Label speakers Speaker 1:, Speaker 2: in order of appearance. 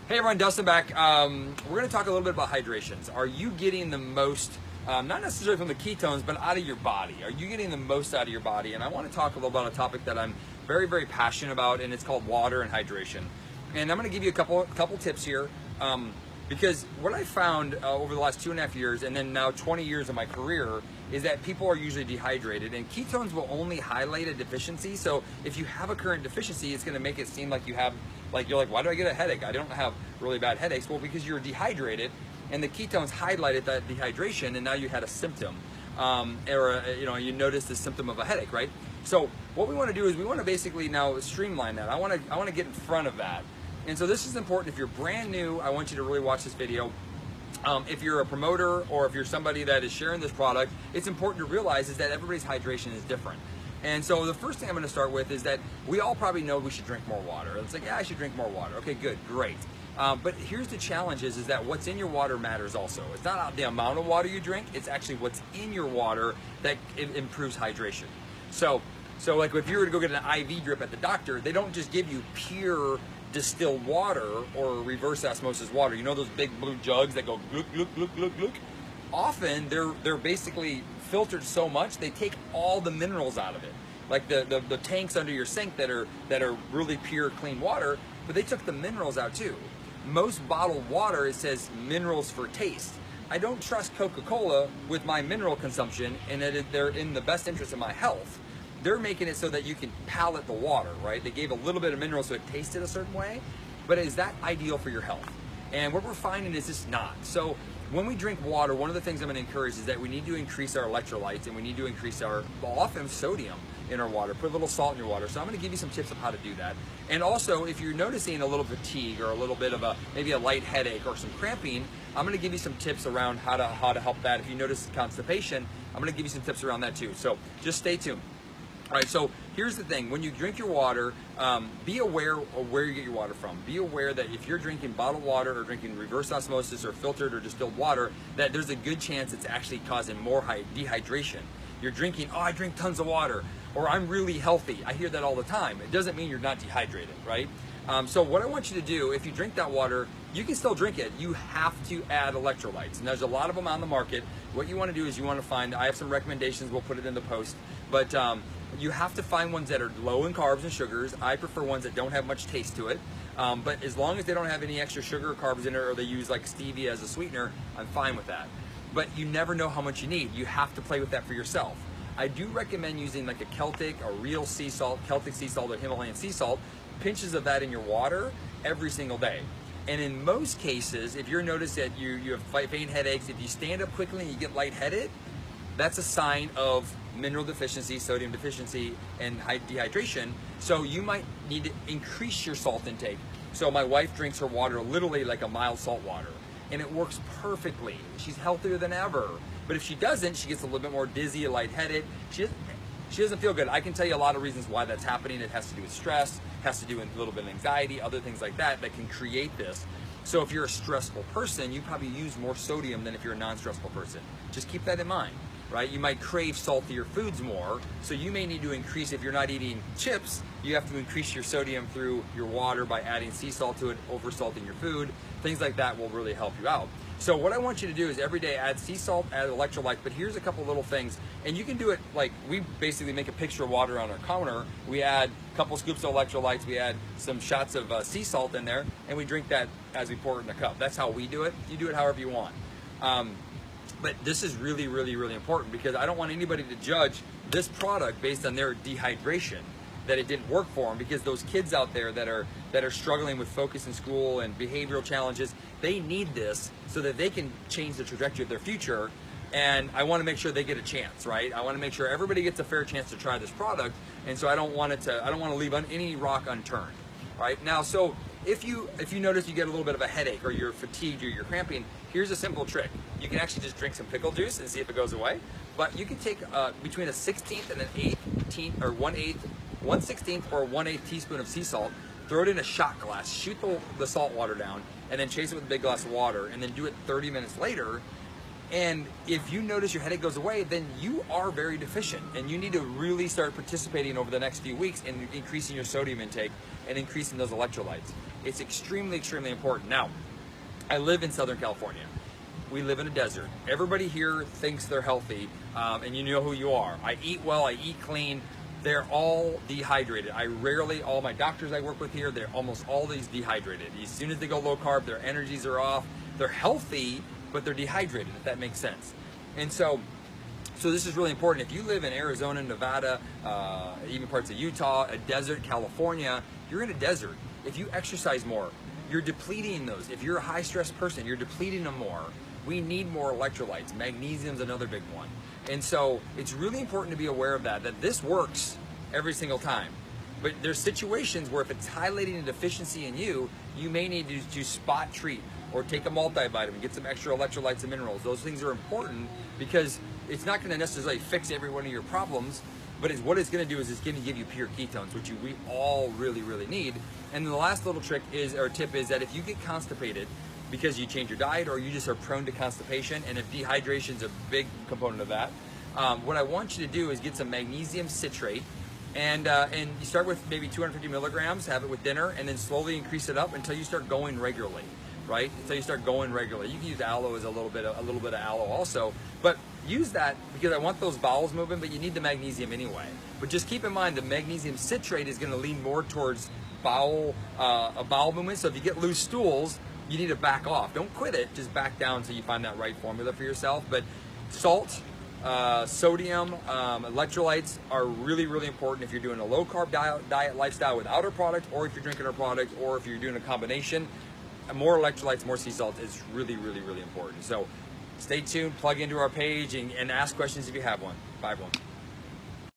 Speaker 1: Hey everyone, Dustin back. We're going to talk a little bit about hydrations. Are you getting the most, not necessarily from the ketones, but out of your body? Are you getting the most out of your body? And I want to talk a little about a topic that I'm very, very passionate about, and it's called water and hydration. And I'm going to give you a couple tips here, because what I found over the last 2.5 years, and then now 20 years of my career, is that people are usually dehydrated, and ketones will only highlight a deficiency. So if you have a current deficiency, it's going to make it seem like you have, you're like, why do I get a headache? I don't have really bad headaches. Well, because you're dehydrated, and the ketones highlighted that dehydration, and now you had a symptom, you noticed the symptom of a headache, right? So what we want to do is we want to basically now streamline that. I want to get in front of that. And so this is important. If you're brand new, I want you to really watch this video. If you're a promoter or if you're somebody that is sharing this product, it's important to realize is that everybody's hydration is different. And so the first thing I'm going to start with is that we all probably know we should drink more water. It's like, yeah, I should drink more water. Okay, good, great. But here's the challenge is that what's in your water matters also. It's not the amount of water you drink, it's actually what's in your water that improves hydration. So like if you were to go get an IV drip at the doctor, they don't just give you pure distilled water or reverse osmosis water. You know those big blue jugs that go gluk, gluk, gluk, gluk, gluk? Often they're basically filtered so much they take all the minerals out of it. Like the tanks under your sink that are really pure clean water, but they took the minerals out too. Most bottled water, it says minerals for taste. I don't trust Coca-Cola with my mineral consumption, and that they're in the best interest of my health. They're making it so that you can palate the water, right? They gave a little bit of mineral so it tasted a certain way, but is that ideal for your health? And what we're finding is it's not. So when we drink water, one of the things I'm going to encourage is that we need to increase our electrolytes, and we need to increase our, often sodium in our water. Put a little salt in your water. So I'm going to give you some tips of how to do that. And also, if you're noticing a little fatigue or a little bit of maybe a light headache or some cramping, I'm going to give you some tips around how to help that. If you notice constipation, I'm going to give you some tips around that too. So just stay tuned. All right, so here's the thing. When you drink your water, be aware of where you get your water from. Be aware that if you're drinking bottled water or drinking reverse osmosis or filtered or distilled water, that there's a good chance it's actually causing more dehydration. You're drinking, oh, I drink tons of water, or I'm really healthy. I hear that all the time. It doesn't mean you're not dehydrated, right? So what I want you to do, if you drink that water, you can still drink it. You have to add electrolytes. And there's a lot of them on the market. What you want to do is you want to find, I have some recommendations, we'll put it in the post, but you have to find ones that are low in carbs and sugars. I prefer ones that don't have much taste to it. But as long as they don't have any extra sugar or carbs in it, or they use like stevia as a sweetener, I'm fine with that. But you never know how much you need. You have to play with that for yourself. I do recommend using like a Celtic, a real sea salt, Celtic sea salt or Himalayan sea salt, pinches of that in your water every single day. And in most cases, if you're noticed that you have faint headaches, if you stand up quickly and you get lightheaded, that's a sign of mineral deficiency, sodium deficiency, and dehydration. So you might need to increase your salt intake. So my wife drinks her water literally like a mild salt water, and it works perfectly. She's healthier than ever. But if she doesn't, she gets a little bit more dizzy, lightheaded. She doesn't feel good. I can tell you a lot of reasons why that's happening. It has to do with stress, has to do with a little bit of anxiety, other things like that can create this. So if you're a stressful person, you probably use more sodium than if you're a non-stressful person. Just keep that in mind, right? You might crave saltier foods more, so you may need to increase, if you're not eating chips, you have to increase your sodium through your water by adding sea salt to it, over-salting your food. Things like that will really help you out. So what I want you to do is every day add sea salt, add electrolytes, but here's a couple little things. And you can do it like, we basically make a picture of water on our counter. We add a couple scoops of electrolytes, we add some shots of sea salt in there, and we drink that as we pour it in a cup. That's how we do it. You do it however you want. But this is really, really, really important, because I don't want anybody to judge this product based on their dehydration, that it didn't work for them, because those kids out there that are struggling with focus in school and behavioral challenges, they need this so that they can change the trajectory of their future. And I want to make sure they get a chance, right? I want to make sure everybody gets a fair chance to try this product, and so I don't want to leave any rock unturned, right? Now, so if you notice you get a little bit of a headache, or you're fatigued, or you're cramping, here's a simple trick. You can actually just drink some pickle juice and see if it goes away. But you can take between a 1/16 and an 1/8 or 1/16 or 1/8 teaspoon of sea salt, throw it in a shot glass, shoot the salt water down, and then chase it with a big glass of water, and then do it 30 minutes later. And if you notice your headache goes away, then you are very deficient, and you need to really start participating over the next few weeks in increasing your sodium intake and increasing those electrolytes. It's extremely, extremely important. Now, I live in Southern California. We live in a desert. Everybody here thinks they're healthy, and you know who you are. I eat well, I eat clean. They're all dehydrated. All my doctors I work with here, they're almost all these dehydrated. As soon as they go low carb, their energies are off. They're healthy, but they're dehydrated, if that makes sense. And so this is really important. If you live in Arizona, Nevada, even parts of Utah, a desert, California, you're in a desert. If you exercise more, you're depleting those. If you're a high stress person, you're depleting them more. We need more electrolytes. Magnesium's another big one. And so it's really important to be aware of that this works every single time. But there's situations where if it's highlighting a deficiency in you, you may need to spot treat or take a multivitamin, get some extra electrolytes and minerals. Those things are important because it's not going to necessarily fix every one of your problems, but what it's going to do is it's going to give you pure ketones, which we all really, really need. And then the last little tip is that if you get constipated because you change your diet or you just are prone to constipation, and if dehydration is a big component of that, what I want you to do is get some magnesium citrate, and you start with maybe 250 milligrams, have it with dinner, and then slowly increase it up until you start going regularly, right? Until you start going regularly. You can use aloe as a little bit of aloe also, but use that because I want those bowels moving, but you need the magnesium anyway. But just keep in mind the magnesium citrate is going to lean more towards a bowel movement. So if you get loose stools, you need to back off. Don't quit it, just back down until you find that right formula for yourself. But salt, sodium, electrolytes are really, really important if you're doing a low carb diet lifestyle without our product, or if you're drinking our product, or if you're doing a combination. More electrolytes, more sea salt is really, really, really important. So stay tuned, plug into our page, and ask questions if you have one. Bye, everyone.